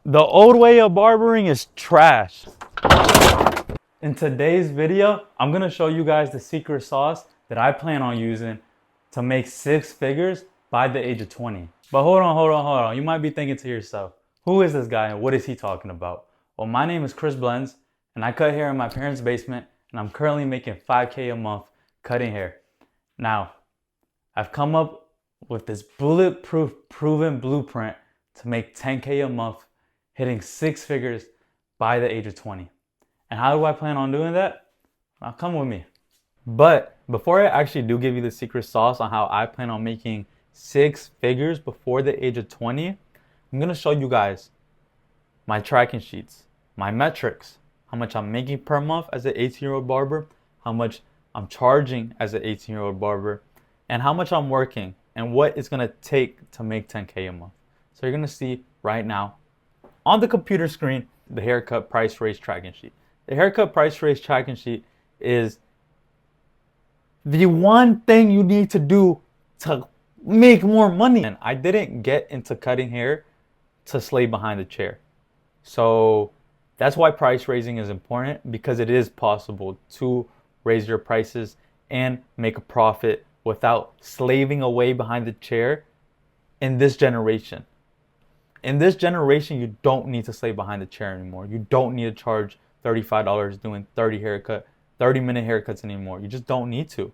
The old way of barbering is trash. In today's video, I'm gonna show you guys the secret sauce that I plan on using to make six figures by the age of 20. But hold on. You might be thinking to yourself, who is this guy and what is he talking about? Well, my name is Chris Blends and I cut hair in my parents' basement and I'm currently making 5K a month cutting hair. Now, I've come up with this bulletproof proven blueprint to make 10K a month hitting six figures by the age of 20. And how do I plan on doing that? Now come with me. But before I actually do give you the secret sauce on how I plan on making six figures before the age of 20, I'm gonna show you guys my tracking sheets, my metrics, how much I'm making per month as an 18-year-old barber, how much I'm charging as an 18-year-old barber, and how much I'm working and what it's gonna take to make 10K a month. So you're gonna see right now on the computer screen the haircut price range tracking sheet. The haircut price range tracking sheet is the one thing you need to do to make more money. And I didn't get into cutting hair to slay behind the chair. So that's why price raising is important, because it is possible to raise your prices and make a profit without slaving away behind the chair in this generation. In this generation, you don't need to slave behind the chair anymore. You don't need to charge $35 doing 30-minute haircuts anymore. You just don't need to.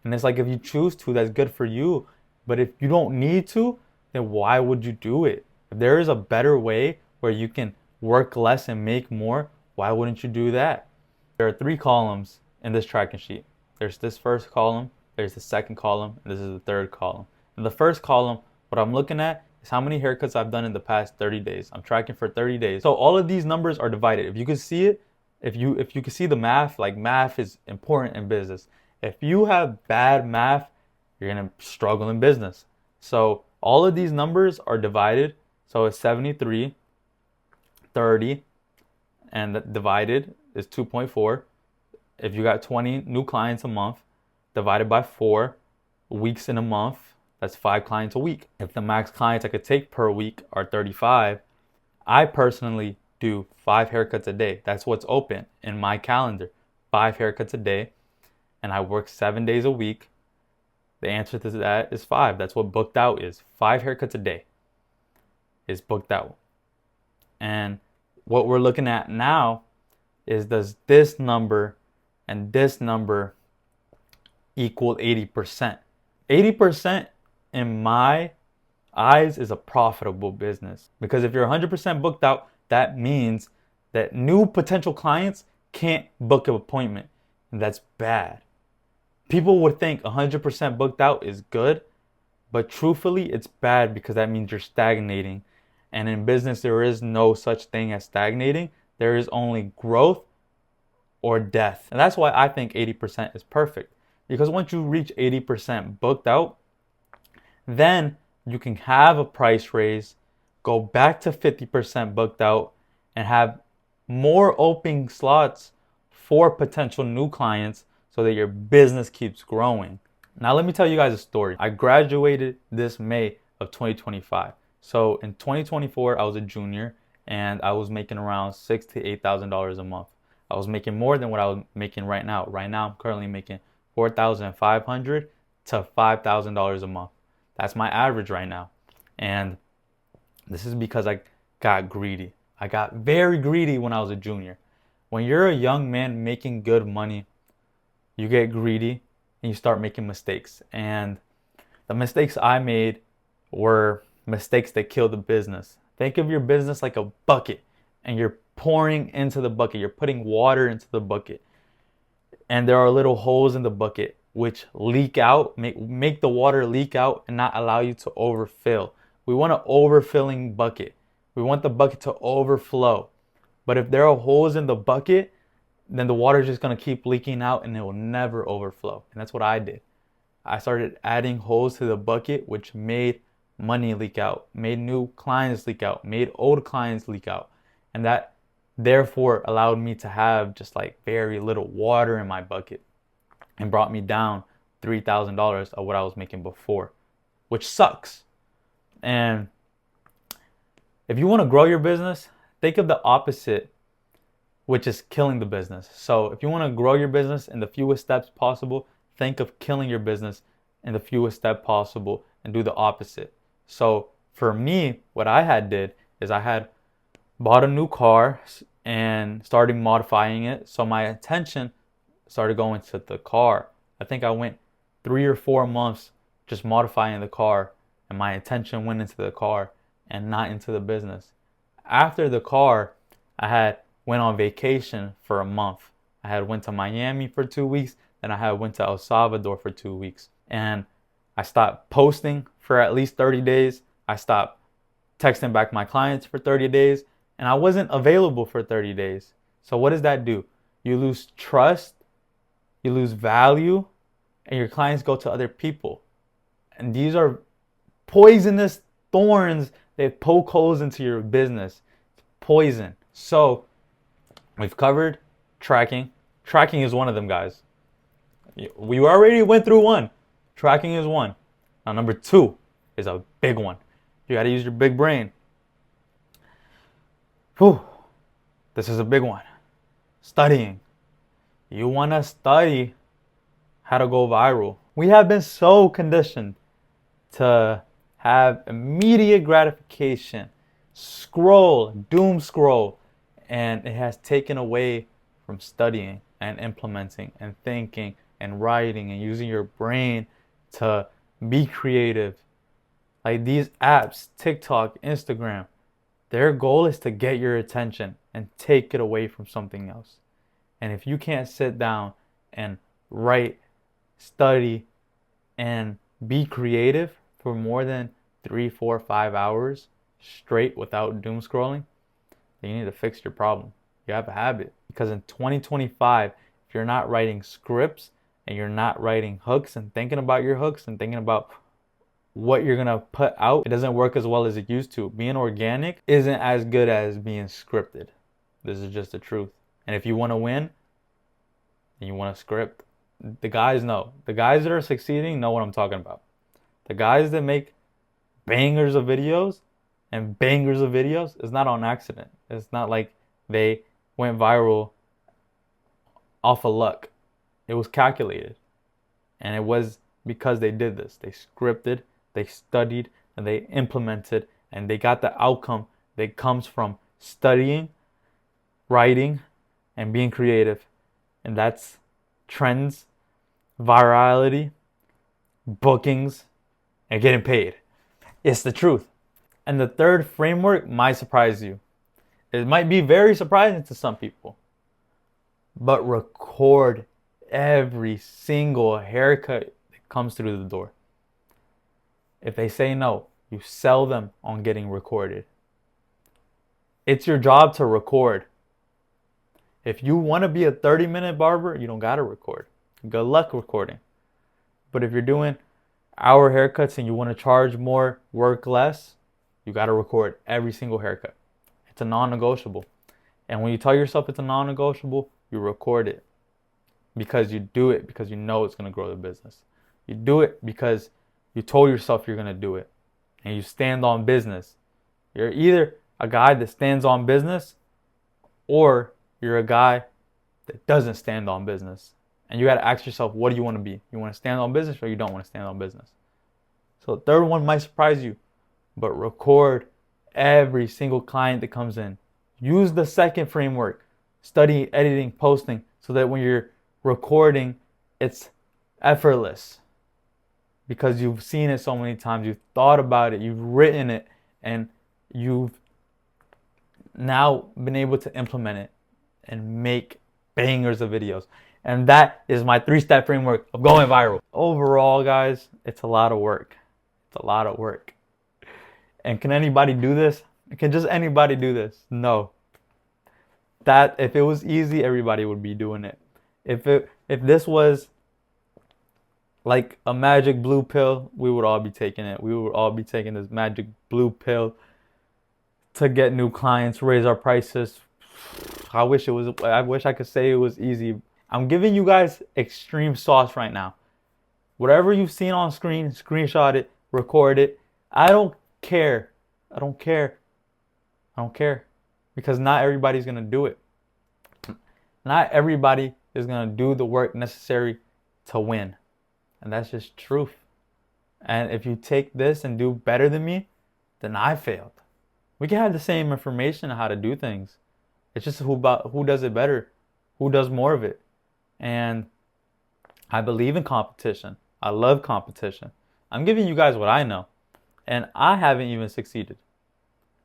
And it's like, if you choose to, that's good for you. But if you don't need to, then why would you do it? If there is a better way where you can work less and make more, why wouldn't you do that? There are three columns in this tracking sheet. There's this first column, there's the second column, and this is the third column. In the first column, what I'm looking at is how many haircuts I've done in the past 30 days. I'm tracking for 30 days. So all of these numbers are divided. If you can see it, if you can see the math, like, math is important in business. If you have bad math, you're gonna struggle in business. So all of these numbers are divided. So it's 73, 30, and divided is 2.4. If you got 20 new clients a month, divided by 4 weeks in a month, that's 5 clients a week. If the max clients I could take per week are 35, I personally do 5 haircuts a day. That's what's open in my calendar. 5 haircuts a day, and I work 7 days a week. The answer to that is 5. That's what booked out is. 5 haircuts a day is booked out. And what we're looking at now is, does this number and this number equal 80%? 80% in my eyes is a profitable business, because if you're 100% booked out, that means that new potential clients can't book an appointment, and that's bad. People would think 100% booked out is good, but truthfully it's bad, because that means you're stagnating. And in business, there is no such thing as stagnating. There is only growth or death. And that's why I think 80% is perfect, because once you reach 80% booked out, then you can have a price raise, go back to 50% booked out, and have more open slots for potential new clients so that your business keeps growing. Now let me tell you guys a story. I graduated this May of 2025. So in 2024, I was a junior and I was making around $6,000 to $8,000 a month. I was making more than what I was making right now. Right now, I'm currently making $4,500 to $5,000 a month. That's my average right now. And this is because I got greedy. I got very greedy when I was a junior. When you're a young man making good money, you get greedy and you start making mistakes. And the mistakes I made were mistakes that killed the business. Think of your business like a bucket, and you're pouring into the bucket. You're putting water into the bucket. And there are little holes in the bucket which leak out, make the water leak out and not allow you to overfill. We want an overfilling bucket. We want the bucket to overflow. But if there are holes in the bucket, then the water is just going to keep leaking out and it will never overflow. And that's what I did. I started adding holes to the bucket, which made money leak out, made new clients leak out, made old clients leak out. And that therefore allowed me to have just like very little water in my bucket, and brought me down $3,000 of what I was making before, which sucks. And If you want to grow your business, think of the opposite, which is killing the business. So if you want to grow your business in the fewest steps possible, think of killing your business in the fewest steps possible and do the opposite. So for me, what I had did is I had bought a new car and started modifying it. So my attention started going to the car. I think I went 3 or 4 months just modifying the car, and my attention went into the car and not into the business. After the car, I had went on vacation for a month. I had went to Miami for 2 weeks, then I had went to El Salvador for 2 weeks. And I stopped posting for at least 30 days. I stopped texting back my clients for 30 days, and I wasn't available for 30 days. So what does that do? You lose trust, you lose value, and your clients go to other people. And these are poisonous thorns that poke holes into your business. It's poison. So we've covered tracking. Tracking is one of them, guys. We already went through one. Tracking is one. Now number 2 is a big one. You got to use your big brain. Whew. This is a big one. Studying. You want to study how to go viral. We have been so conditioned to have immediate gratification, scroll, doom scroll, and it has taken away from studying and implementing and thinking and writing and using your brain to be creative. Like these apps, TikTok, Instagram, their goal is to get your attention and take it away from something else. And if you can't sit down and write, study, and be creative for more than 3, 4, 5 hours straight without doom scrolling, then you need to fix your problem. You have a habit. Because in 2025, if you're not writing scripts and you're not writing hooks and thinking about your hooks and thinking about what you're going to put out, it doesn't work as well as it used to. Being organic isn't as good as being scripted. This is just the truth. And if you want to win, then you want to script. The guys know. The guys that are succeeding know what I'm talking about. The guys that make bangers of videos and bangers of videos is not on accident. It's not like they went viral off of luck. It was calculated. And it was because they did this. They scripted, they studied, and they implemented, and they got the outcome that comes from studying, writing, and being creative. And that's trends, virality, bookings, and getting paid. It's the truth. And the third framework might surprise you. It might be very surprising to some people. But record every single haircut that comes through the door. If they say no, you sell them on getting recorded. It's your job to record. If you want to be a 30-minute barber, you don't got to record. Good luck recording. But if you're doing hour haircuts and you want to charge more, work less, you got to record every single haircut. It's a non-negotiable. And when you tell yourself it's a non-negotiable, you record it. Because you do it because you know it's going to grow the business. You do it because you told yourself you're going to do it. And you stand on business. You're either a guy that stands on business or you're a guy that doesn't stand on business. And you got to ask yourself, what do you want to be? You want to stand on business or you don't want to stand on business? So the third one might surprise you, but record every single client that comes in. Use the second framework, study, editing, posting, so that when you're recording, it's effortless. Because you've seen it so many times, you've thought about it, you've written it, and you've now been able to implement it and make bangers of videos. And that is my 3-step framework of going viral. Overall, guys, it's a lot of work. It's a lot of work. And can anybody do this? Can just anybody do this? No. That if it was easy, everybody would be doing it. If this was like a magic blue pill, we would all be taking it. We would all be taking this magic blue pill to get new clients, raise our prices. I wish I could say it was easy. I'm giving you guys extreme sauce right now. Whatever you've seen on screen, screenshot it, record it. I don't care. I don't care I don't care. Because not everybody's going to do it. Not everybody is going to do the work necessary to win. And that's just truth. And if you take this and do better than me, then I failed. We can have the same information on how to do things. It's just who does it better, who does more of it. And I believe in competition. I love competition. I'm giving you guys what I know. And I haven't even succeeded.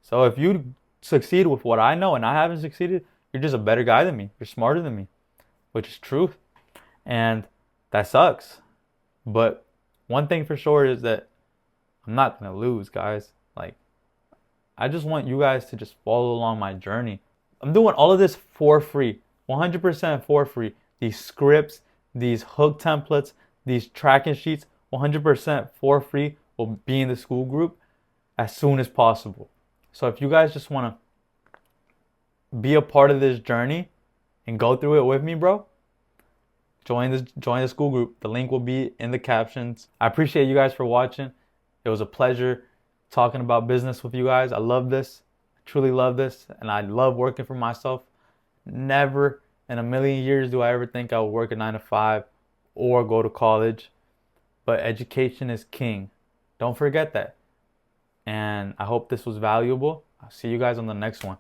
So if you succeed with what I know and I haven't succeeded, you're just a better guy than me. You're smarter than me, which is truth. And that sucks. But one thing for sure is that I'm not going to lose, guys. Like, I just want you guys to just follow along my journey. I'm doing all of this for free, 100% for free. These scripts, these hook templates, these tracking sheets, 100% for free will be in the school group as soon as possible. So if you guys just want to be a part of this journey and go through it with me, bro, join the school group. The link will be in the captions. I appreciate you guys for watching. It was a pleasure talking about business with you guys. I love this. I truly love this. And I love working for myself. Never in a million years do I ever think I would work a 9 to 5 or go to college. But education is king. Don't forget that. And I hope this was valuable. I'll see you guys on the next one.